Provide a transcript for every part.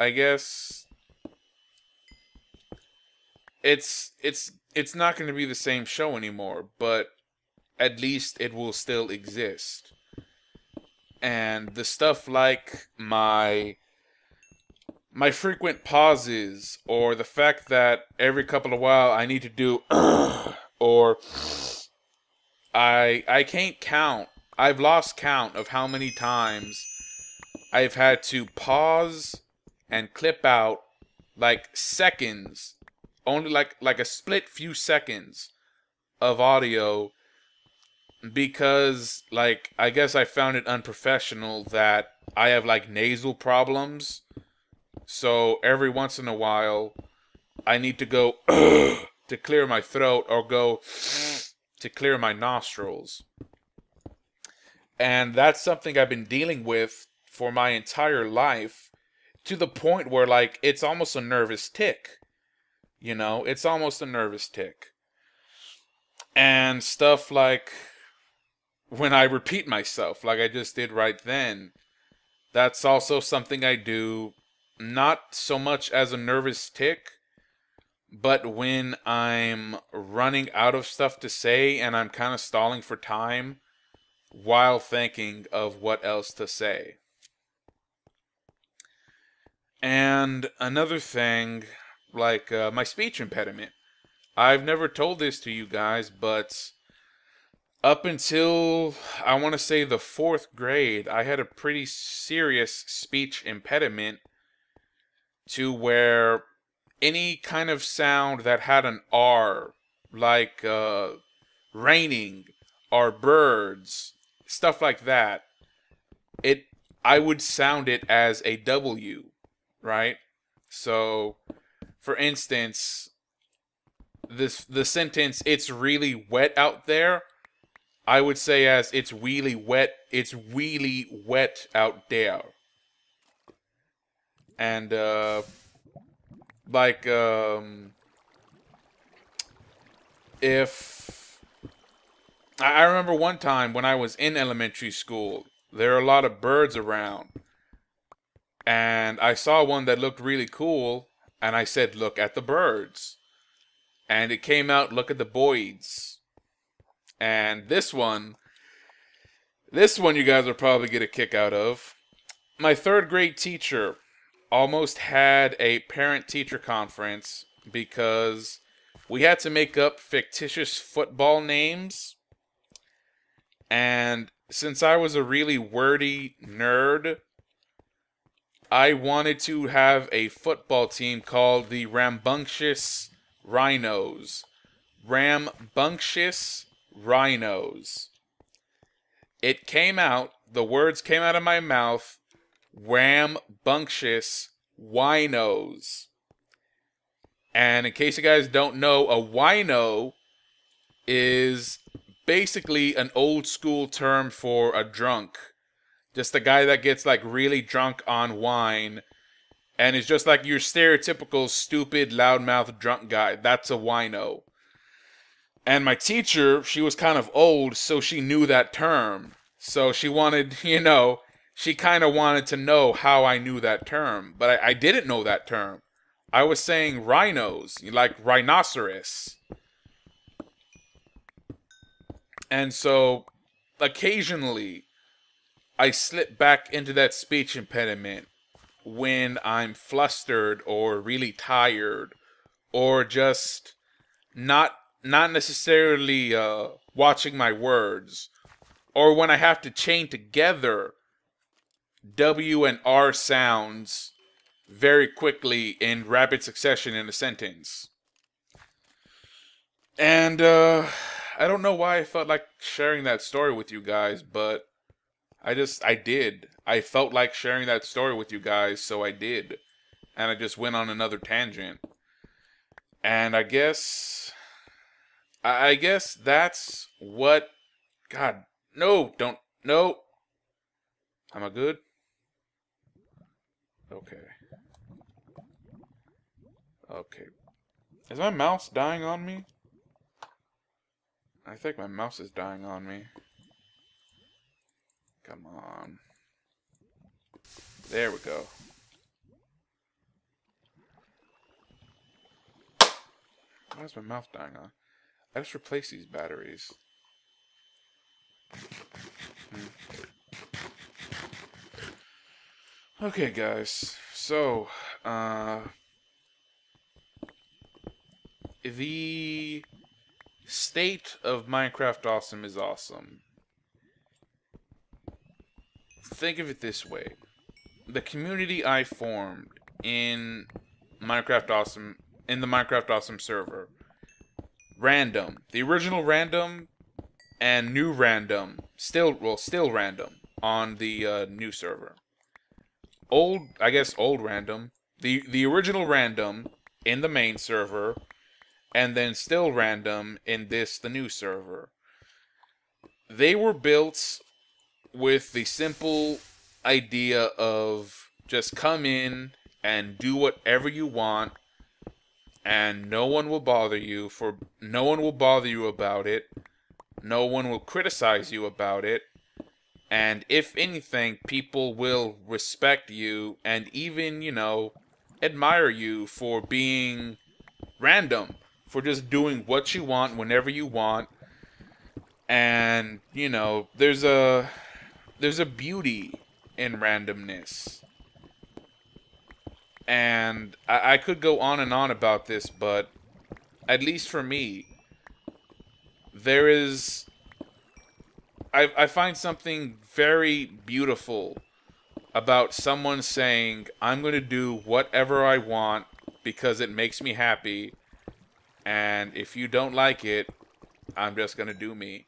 I guess it's not going to be the same show anymore, but at least it will still exist. And the stuff like my frequent pauses, or the fact that every couple of while I need to do or I can't count. I've lost count of how many times I've had to pause and clip out like seconds, only like a split few seconds of audio, because like I guess I found it unprofessional that I have like nasal problems. So every once in a while I need to go to clear my throat, or go to clear my nostrils. And that's something I've been dealing with for my entire life, to the point where like it's almost a nervous tick. You know, it's almost a nervous tick. And stuff like when I repeat myself, like I just did right then, that's also something I do, not so much as a nervous tick, but when I'm running out of stuff to say and I'm kind of stalling for time while thinking of what else to say. And another thing, like my speech impediment. I've never told this to you guys, but up until, I want to say, the fourth grade, I had a pretty serious speech impediment, to where any kind of sound that had an R, like raining or birds, stuff like that, it I would sound it as a W, right? So, for instance, the sentence "it's really wet out there," I would say as "it's really wet. It's really wet out there." And like if I remember one time when I was in elementary school, there are a lot of birds around, and I saw one that looked really cool, and I said, "Look at the birds," and it came out, "Look at the boys." And this one you guys will probably get a kick out of. My third grade teacher almost had a parent-teacher conference because we had to make up fictitious football names. And since I was a really wordy nerd, I wanted to have a football team called the Rambunctious Rhinos. Rambunctious Rhinos. It came out, the words came out of my mouth, rambunctious winos. And in case you guys don't know, a wino is basically an old school term for a drunk. Just a guy that gets like really drunk on wine and is just like your stereotypical stupid loudmouth drunk guy. That's a wino. And my teacher, she was kind of old, so she knew that term. So she wanted, she kind of wanted to know how I knew that term. But I didn't know that term. I was saying rhinos, like rhinoceros. And so, occasionally, I slip back into that speech impediment when I'm flustered or really tired, or just not necessarily watching my words, or when I have to chain together W and R sounds very quickly in rapid succession in a sentence. And I don't know why I felt like sharing that story with you guys, but I did. I felt like sharing that story with you guys, so I did. And I just went on another tangent. And I guess that's what. God, no, don't, no. Am I good? Okay. Okay. Is my mouse dying on me? I think my mouse is dying on me. Come on. There we go. Why is my mouth dying on? I just replaced these batteries. Okay, guys. So, the state of Minecraft Awesome is awesome. Think of it this way. The community I formed in Minecraft Awesome, in the Minecraft Awesome server, random. The original random and new random, still random on the new server. I guess old random. The original random in the main server, and then still random in the new server. They were built with the simple idea of just come in and do whatever you want, and no one will bother you about it. No one will criticize you about it. And if anything, people will respect you and even, admire you for being random, for just doing what you want whenever you want. And, there's a beauty in randomness. And I could go on and on about this, but at least for me, there is... I find something very beautiful about someone saying, I'm going to do whatever I want because it makes me happy, and if you don't like it, I'm just going to do me.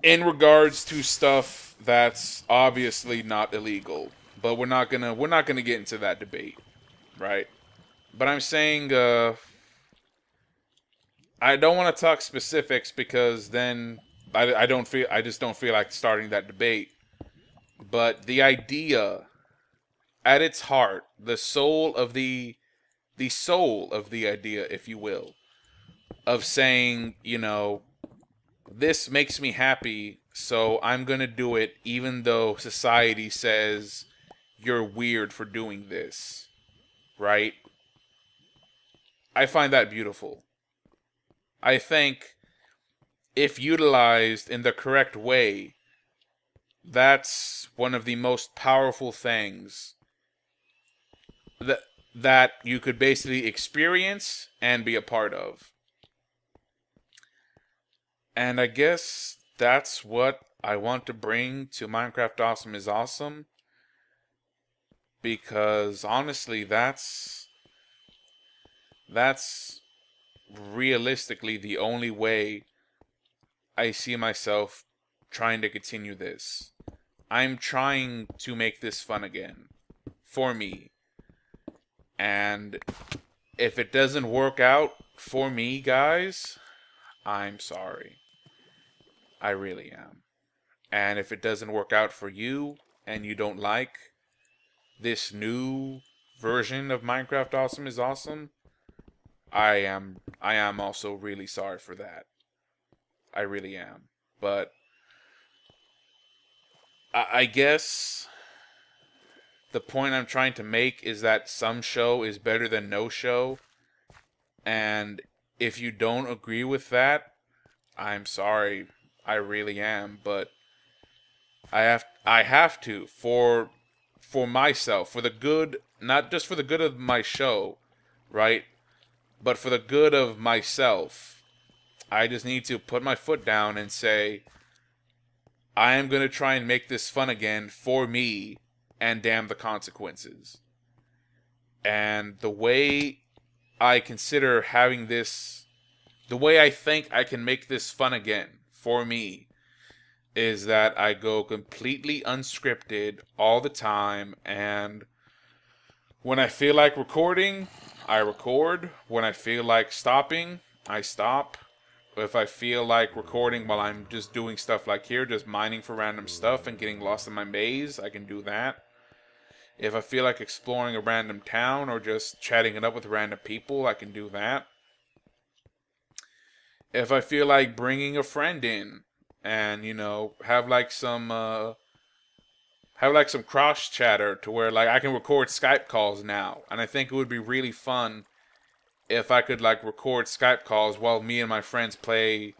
In regards to stuff that's obviously not illegal, but we're not gonna get into that debate, right? But I'm saying, I don't want to talk specifics because then I just don't feel like starting that debate. But the idea, at its heart, the soul of the idea, if you will, of saying, this makes me happy, so I'm gonna do it even though society says you're weird for doing this, right? I find that beautiful. I think if utilized in the correct way, that's one of the most powerful things that you could basically experience and be a part of. And I guess that's what I want to bring to Minecraft Awesome is Awesome. Because honestly, that's realistically the only way I see myself trying to continue this. I'm trying to make this fun again. For me. And if it doesn't work out for me, guys, I'm sorry. I really am. And if it doesn't work out for you, and you don't like this new version of Minecraft Awesome is Awesome, I am also really sorry for that. I really am. But I guess the point I'm trying to make is that some show is better than no show. And if you don't agree with that, I'm sorry. I really am. But I have to for myself, for the good, not just for the good of my show, right? But for the good of myself. I just need to put my foot down and say, I am going to try and make this fun again for me, and damn the consequences. And the way I consider having this, the way I think I can make this fun again for me, is that I go completely unscripted all the time, and when I feel like recording, I record. When I feel like stopping, I stop. If I feel like recording while I'm just doing stuff like here, just mining for random stuff and getting lost in my maze, I can do that. If I feel like exploring a random town or just chatting it up with random people, I can do that. If I feel like bringing a friend in and, have like some cross chatter to where like I can record Skype calls now. And I think it would be really fun if I could like record Skype calls while me and my friends play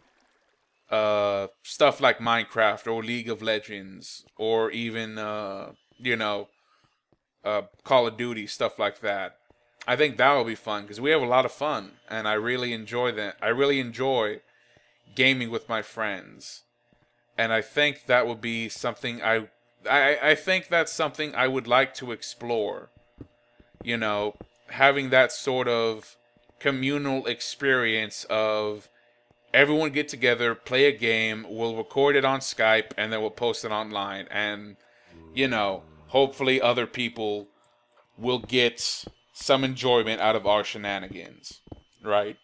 stuff like Minecraft or League of Legends or even you know, Call of Duty, stuff like that. I think that will be fun because we have a lot of fun, and I really enjoy that. I really enjoy gaming with my friends, and I think that would be something I think that's something I would like to explore. You know, having that sort of communal experience of everyone get together, play a game, we'll record it on Skype, and then we'll post it online, and you know, hopefully other people will get some enjoyment out of our shenanigans, right?